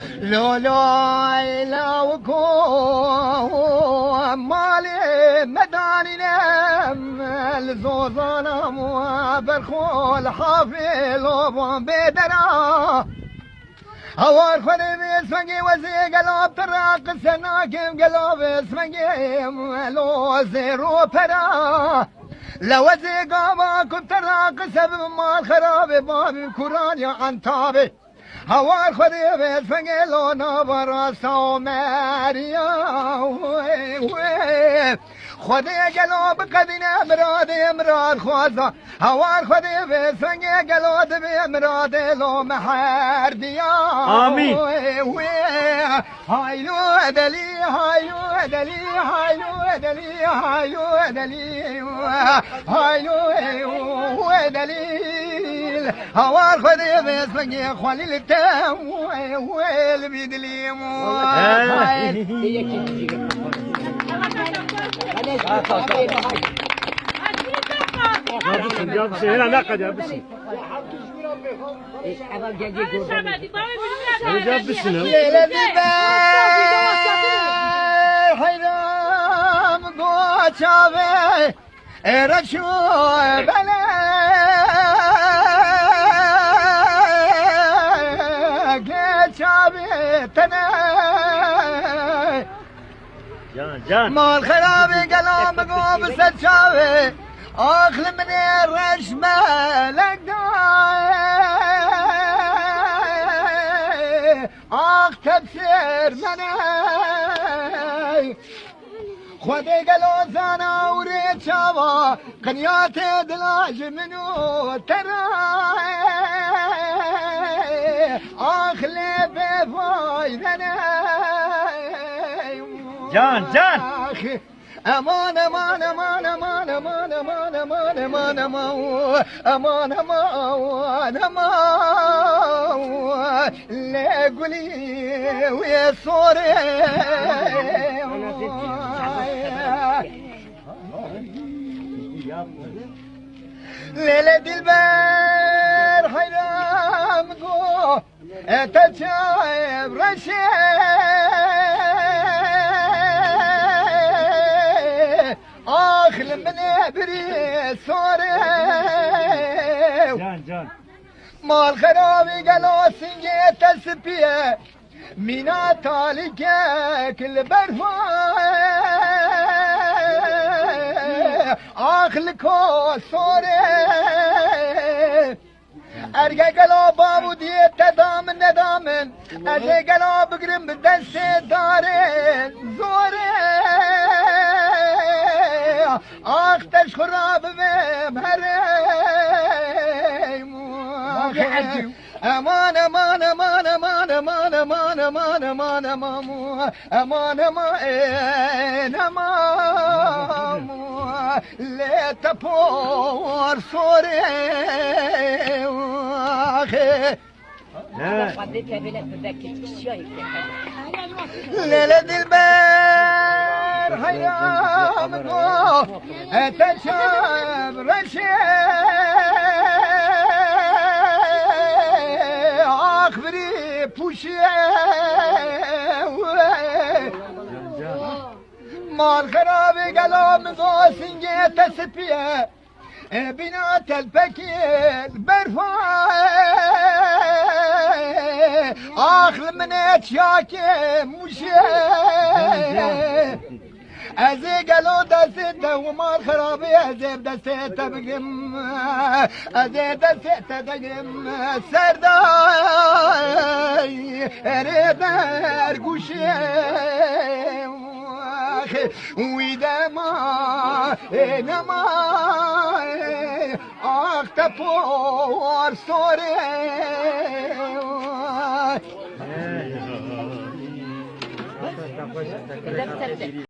لو لا لا وكو مالي مداني نم الزوزانا مو برخول حافل وبان بدرا هوار خوري بيسمجي وزي قلوب تراق سناكم قلوب اسمجي لو زيرو برا لو زي قاما كنت تراق سبب ما الخراب بابي كوراني عن تابي هوار خوري بيسمجي لو نبرا سومريا خودی گلاب قدین امراد خوازا هوار خودی به سنگ گلاد به امراد لو محر دیا آمین هایلو ادلی هایلو ادلی هایلو ادلی هایلو ادلی هایلو ادلی هوار خودی به سنگ خلیل تم ويل بيدلي مو يا بس هنا نقد يا بس يا بس حرام قوتشافي رشو بلا قوتشافي تنا جان مال خرابي قلام قوم سجاوي اخل من الرشمة لقداي اخ تبسير مناي خودي قلو زانا وريد شابا قنياتي دلاج منو تراي اخلي بفايدناي جان امان امان امان امان امان امان امان امان امان امان امان لا قولي ويا صوري ليلة البار حرام قو تجايب رشيد اخل من بري صوري جان مال خرابي قالوا سنجيت السبيه مينا تالك كل برفا اخلكو صوري ارجع قلو بابو ديت دامن ندامن ارجع قلو بقرم بدس دارين زوري اخ تشخراب بمهري امان امان امان امان امان امان امان امان امان امان امان امان لا تبور صوري ليلة البار هيام تشاب رشي اخبري بوشي مال خرابي قلم غوسنجي تسبيه بنات البكير برفا اخر من اتشاكي مشي ازي قالوا دسيته ومال خرابي ازي دسيته بقم ازي دسيته بقم سرداي اريد ارقوشي وإذا ما إنما أختفور صوري